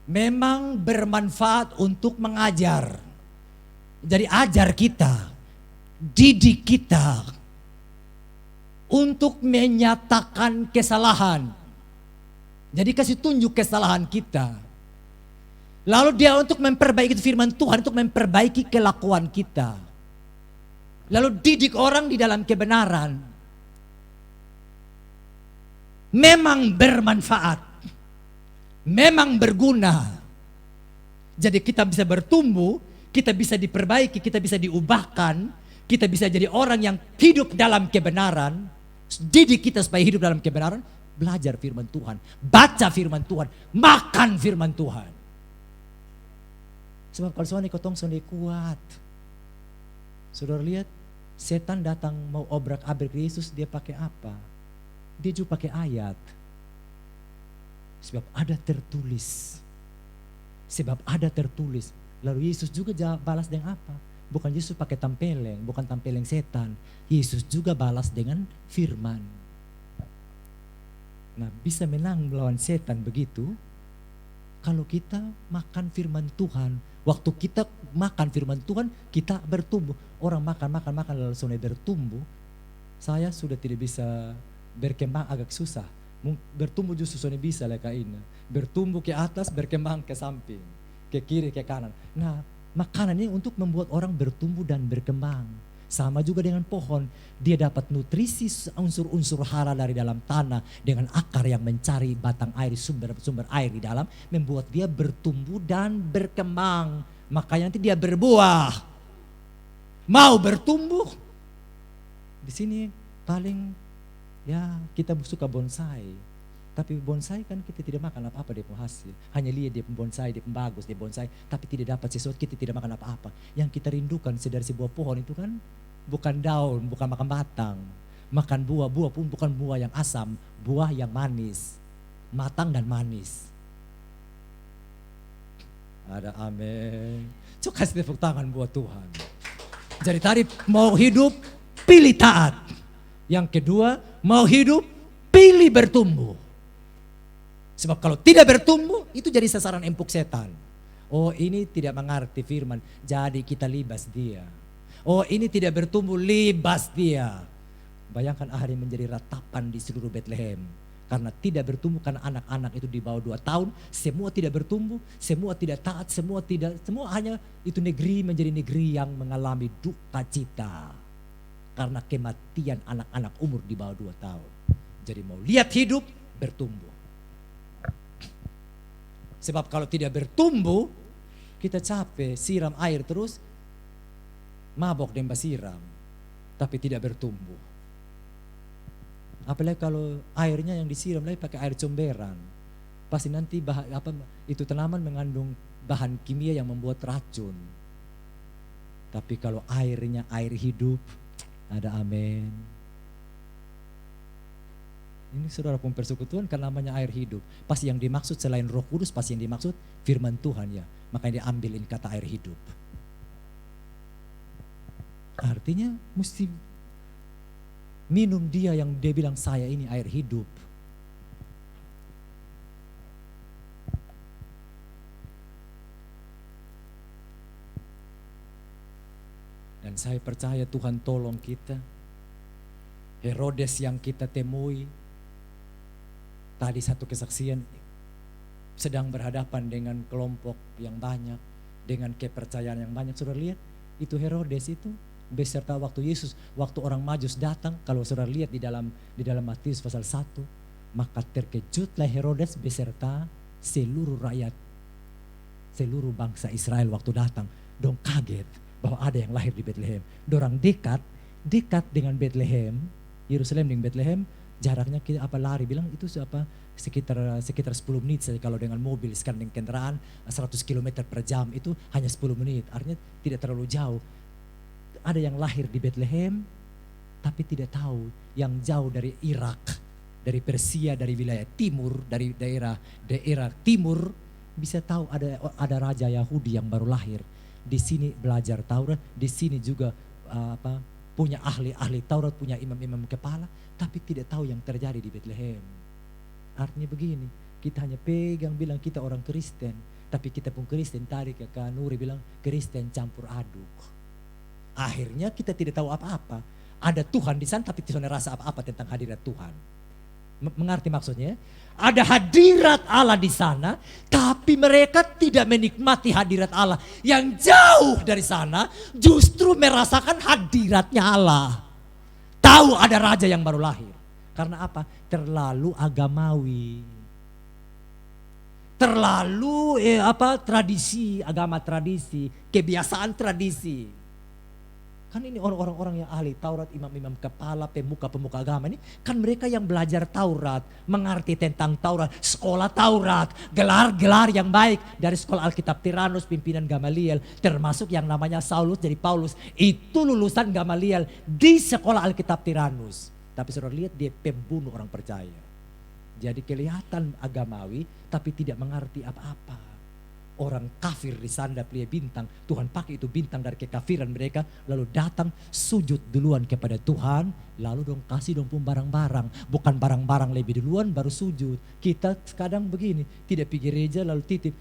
memang bermanfaat untuk mengajar. Jadi ajar kita, didik kita untuk menyatakan kesalahan. Jadi kasih tunjuk kesalahan kita. Lalu dia untuk memperbaiki firman Tuhan, untuk memperbaiki kelakuan kita. Lalu didik orang di dalam kebenaran. Memang bermanfaat. Memang berguna. Jadi kita bisa bertumbuh, kita bisa diperbaiki, kita bisa diubahkan, kita bisa jadi orang yang hidup dalam kebenaran. Didik kita supaya hidup dalam kebenaran, belajar firman Tuhan, baca firman Tuhan, makan firman Tuhan. Sebab kalau soalnya kotong soalnya kuat. Saudara lihat, setan datang mau obrak-abrik Yesus, dia pakai apa? Dia juga pakai ayat. Sebab ada tertulis. Sebab ada tertulis. Lalu Yesus juga balas dengan apa? Bukan Yesus pakai tampeleng, bukan tampeleng setan. Yesus juga balas dengan firman. Nah, bisa menang melawan setan begitu kalau kita makan firman Tuhan. Waktu kita makan firman Tuhan, kita bertumbuh. Orang makan lalu sudah bertumbuh. Saya sudah tidak bisa berkembang, agak susah. Bertumbuh justru sudah bisa lah kainnya. Bertumbuh ke atas, berkembang ke samping, ke kiri, ke kanan. Nah, makanan ini untuk membuat orang bertumbuh dan berkembang. Sama juga dengan pohon, dia dapat nutrisi unsur-unsur hara dari dalam tanah dengan akar yang mencari batang air, sumber air di dalam, membuat dia bertumbuh dan berkembang. Makanya nanti dia berbuah. Mau bertumbuh. Di sini paling ya kita suka bonsai. Tapi bonsai kan kita tidak makan apa-apa dia pun hasil. Hanya lihat dia pun bonsai, dia pun bagus, dia bonsai. Tapi tidak dapat sesuatu, kita tidak makan apa-apa. Yang kita rindukan dari sebuah pohon itu kan bukan daun, bukan makan batang. Makan buah, buah pun bukan buah yang asam, buah yang manis. Matang dan manis. Ada amin. Coba kasih tepuk tangan buat Tuhan. Jadi tadi mau hidup, pilih taat. Yang kedua, mau hidup, pilih bertumbuh. Sebab kalau tidak bertumbuh, itu jadi sasaran empuk setan. Oh, ini tidak mengerti firman, jadi kita libas dia. Oh, ini tidak bertumbuh, libas dia. Bayangkan hari menjadi ratapan di seluruh Bethlehem. Karena tidak bertumbuh, karena anak-anak itu di bawah 2 tahun, semua tidak bertumbuh, semua tidak taat, semua hanya itu negeri menjadi negeri yang mengalami duka cita. Karena kematian anak-anak umur di bawah 2 tahun. Jadi mau lihat hidup, bertumbuh. Sebab kalau tidak bertumbuh, kita capek, siram air terus, mabok dan basiram, tapi tidak bertumbuh. Apalagi kalau airnya yang disiram lagi pakai air comberan, pasti nanti itu tanaman mengandung bahan kimia yang membuat racun. Tapi kalau airnya air hidup, ada amin. Ini saudara pun persekutuan kan namanya air hidup. Pasti yang dimaksud selain Roh Kudus, pasti yang dimaksud firman Tuhan ya. Makanya diambilin kata air hidup. Artinya mesti minum dia yang dia bilang saya ini air hidup. Dan saya percaya Tuhan tolong kita. Herodes yang kita temui, tadi satu kesaksian sedang berhadapan dengan kelompok yang banyak. dengan kepercayaan yang banyak. Saudara lihat, itu Herodes itu beserta waktu Yesus, waktu orang Majus datang, kalau saudara lihat di dalam Matius pasal 1, maka terkejutlah Herodes beserta seluruh rakyat, seluruh bangsa Israel waktu datang. Dong kaget bahwa ada yang lahir di Bethlehem. Dorang dekat dengan Bethlehem, Yerusalem dengan Bethlehem, jaraknya kita lari bilang itu sekitar 10 menit saja kalau dengan mobil. Sekarang dengan kendaraan 100 km per jam itu hanya 10 menit, artinya tidak terlalu jauh. Ada yang lahir di Bethlehem, tapi tidak tahu yang jauh dari Irak, dari Persia, dari wilayah timur, dari daerah timur, bisa tahu ada raja Yahudi yang baru lahir. Di sini belajar Taurat, di sini juga punya ahli Taurat, punya imam-imam kepala, tapi tidak tahu yang terjadi di Bethlehem. Artinya begini, kita hanya pegang bilang kita orang Kristen, tapi kita pun Kristen tadi ke Nuri bilang Kristen campur aduk. Akhirnya kita tidak tahu apa-apa. Ada Tuhan di sana tapi tidak rasa apa-apa tentang hadirat Tuhan. Mengerti maksudnya? Ada hadirat Allah di sana, tapi mereka tidak menikmati hadirat Allah. Yang jauh dari sana justru merasakan hadiratnya Allah. Tahu ada raja yang baru lahir. Karena apa? Terlalu agamawi. Terlalu tradisi, agama tradisi, kebiasaan tradisi. Kan ini orang-orang yang ahli Taurat, imam-imam kepala, pemuka-pemuka agama ini, kan mereka yang belajar Taurat, mengerti tentang Taurat, sekolah Taurat, gelar-gelar yang baik dari sekolah Alkitab Tiranus, pimpinan Gamaliel, termasuk yang namanya Saulus jadi Paulus, itu lulusan Gamaliel di sekolah Alkitab Tiranus. Tapi saudara lihat dia pembunuh orang percaya. Jadi kelihatan agamawi tapi tidak mengerti apa-apa. Orang kafir disandap lihat bintang, Tuhan pakai itu bintang dari kekafiran mereka, lalu datang sujud duluan kepada Tuhan, lalu dong kasih dong pun barang-barang, bukan barang-barang lebih duluan baru sujud. Kita kadang begini, tidak pergi gereja lalu titip,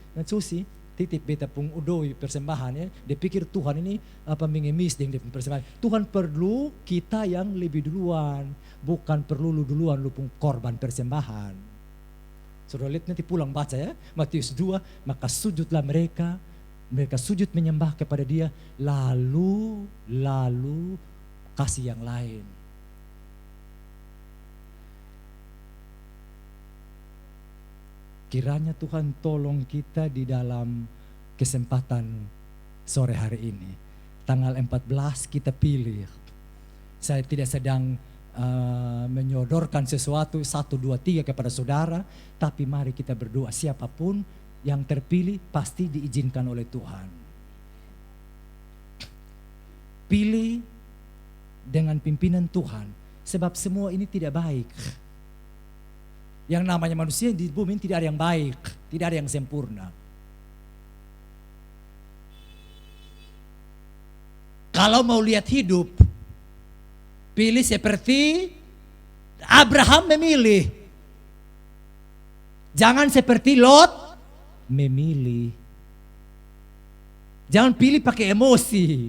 titip beta pun udoi persembahan ya, dia pikir Tuhan ini mengemis dengan persembahan. Tuhan perlu kita yang lebih duluan, bukan perlu lu duluan lu pun korban persembahan. Saudara lihat nanti pulang baca ya, Matius 2, maka sujudlah mereka sujud menyembah kepada dia, lalu kasih yang lain. Kiranya Tuhan tolong kita di dalam kesempatan sore hari ini. Tanggal 14 kita pilih. Saya tidak sedang menyodorkan sesuatu 1, 2, 3 kepada saudara, tapi mari kita berdoa siapapun yang terpilih pasti diizinkan oleh Tuhan. Pilih dengan pimpinan Tuhan, sebab semua ini tidak baik. Yang namanya manusia di bumi ini tidak ada yang baik, tidak ada yang sempurna. Kalau mau lihat hidup, pilih seperti Abraham memilih. Jangan seperti Lot memilih. Jangan pilih pakai emosi.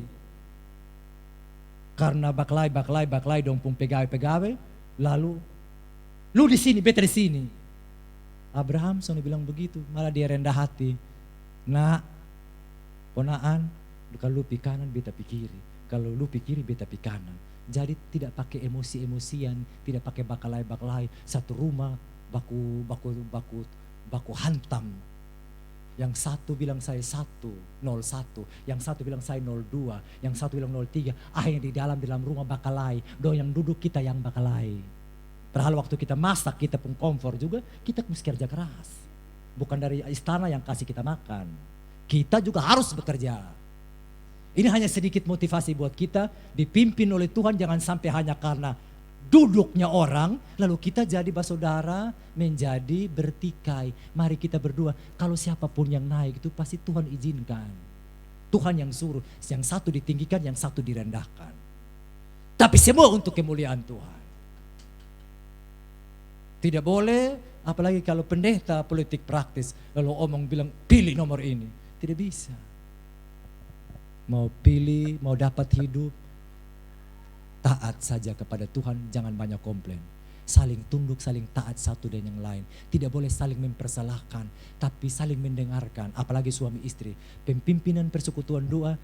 Karena baklai dong pun pegawai, lalu lu di sini, beta di sini. Abraham soalnya bilang begitu, malah dia rendah hati. Nah, ponaan, kalau lu pi kanan beta pi kiri. Kalau lu pi kiri beta pi kanan. Jadi tidak pakai emosi-emosian, tidak pakai baklai, satu rumah baku hantam. Yang satu bilang saya 01, yang satu bilang saya 02, yang satu bilang 03. Akhirnya di dalam rumah bakalai, yang duduk kita yang bakalai. Padahal waktu kita masak kita pun komfor juga, kita mesti kerja keras. Bukan dari istana yang kasih kita makan. Kita juga harus bekerja. Ini hanya sedikit motivasi buat kita, dipimpin oleh Tuhan, jangan sampai hanya karena duduknya orang, lalu kita jadi saudara menjadi bertikai. Mari kita berdoa, kalau siapapun yang naik itu pasti Tuhan izinkan. Tuhan yang suruh, yang satu ditinggikan, yang satu direndahkan. Tapi semua untuk kemuliaan Tuhan. Tidak boleh, apalagi kalau pendeta politik praktis, lalu omong bilang pilih nomor ini. Tidak bisa. Mau pilih, mau dapat hidup, taat saja kepada Tuhan, jangan banyak komplain. saling tunduk, saling taat satu dengan yang lain. Tidak boleh saling mempersalahkan, tapi saling mendengarkan. Apalagi suami istri, pimpinan persekutuan doa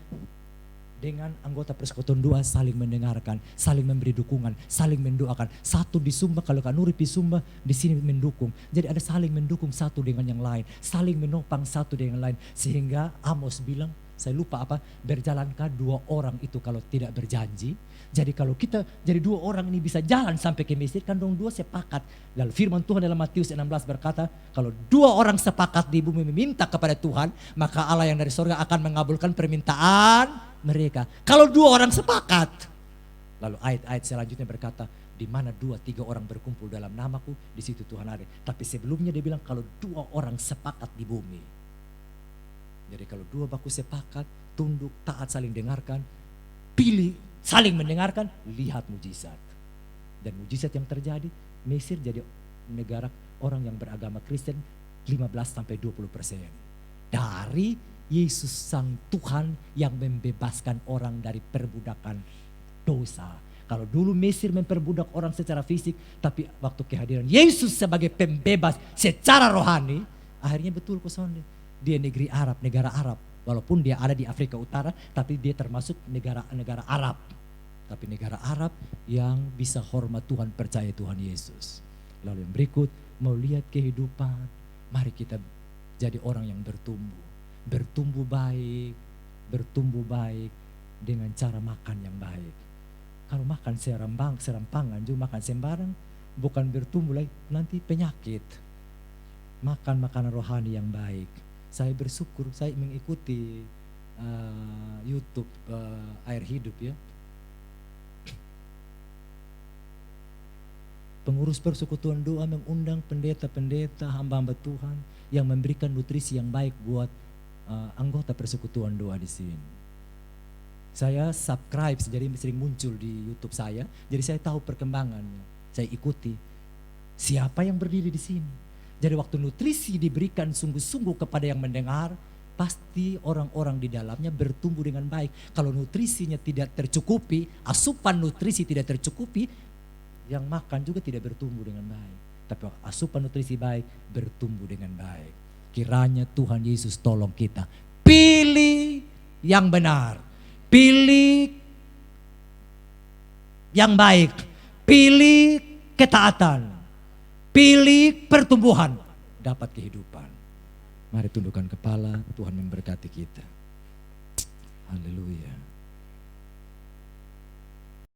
dengan anggota persekutuan doa saling mendengarkan, saling memberi dukungan, saling mendoakan. Satu di Sumba, kalau Kak Nuri di Sumba, di sini mendukung. Jadi ada saling mendukung satu dengan yang lain, saling menopang satu dengan yang lain. Sehingga Amos bilang, saya lupa apa, berjalankah dua orang itu kalau tidak berjanji. Jadi kalau kita jadi dua orang ini bisa jalan sampai ke Mesir, kan dong dua sepakat. Lalu firman Tuhan dalam Matius 16 berkata, kalau dua orang sepakat di bumi meminta kepada Tuhan, maka Allah yang dari surga akan mengabulkan permintaan mereka. Kalau dua orang sepakat. Lalu ayat-ayat selanjutnya berkata, di mana 2-3 orang berkumpul dalam namaku, di situ Tuhan ada. Tapi sebelumnya dia bilang kalau dua orang sepakat di bumi. Jadi kalau dua baku sepakat, tunduk, taat, saling dengarkan, pilih, saling mendengarkan, lihat mujizat. Dan mujizat yang terjadi, Mesir jadi negara orang yang beragama Kristen 15-20%. Dari Yesus Sang Tuhan yang membebaskan orang dari perbudakan dosa. Kalau dulu Mesir memperbudak orang secara fisik, tapi waktu kehadiran Yesus sebagai pembebas secara rohani, akhirnya betul kosong. Dia negara Arab. Walaupun dia ada di Afrika Utara, tapi dia termasuk negara Arab. Tapi negara Arab yang bisa hormat Tuhan, percaya Tuhan Yesus. Lalu yang berikut, mau lihat kehidupan, mari kita jadi orang yang bertumbuh. Bertumbuh baik dengan cara makan yang baik. Kalau makan serampangan, juga makan sembarang, bukan bertumbuh lagi, nanti penyakit. Makan makanan rohani yang baik. Saya bersyukur, saya mengikuti YouTube Air Hidup ya. Pengurus persekutuan doa mengundang pendeta-pendeta, hamba-hamba Tuhan yang memberikan nutrisi yang baik buat anggota persekutuan doa di sini. Saya subscribe, jadi sering muncul di YouTube saya, jadi saya tahu perkembangannya. Saya ikuti siapa yang berdiri di sini. Jadi waktu nutrisi diberikan sungguh-sungguh kepada yang mendengar, pasti orang-orang di dalamnya bertumbuh dengan baik. Kalau nutrisinya tidak tercukupi, asupan nutrisi tidak tercukupi, yang makan juga tidak bertumbuh dengan baik. Tapi asupan nutrisi baik, bertumbuh dengan baik. Kiranya Tuhan Yesus tolong kita. Pilih yang benar. Pilih yang baik. Pilih ketaatan. Pilih pertumbuhan, dapat kehidupan. Mari tundukkan kepala, Tuhan memberkati kita. Haleluya.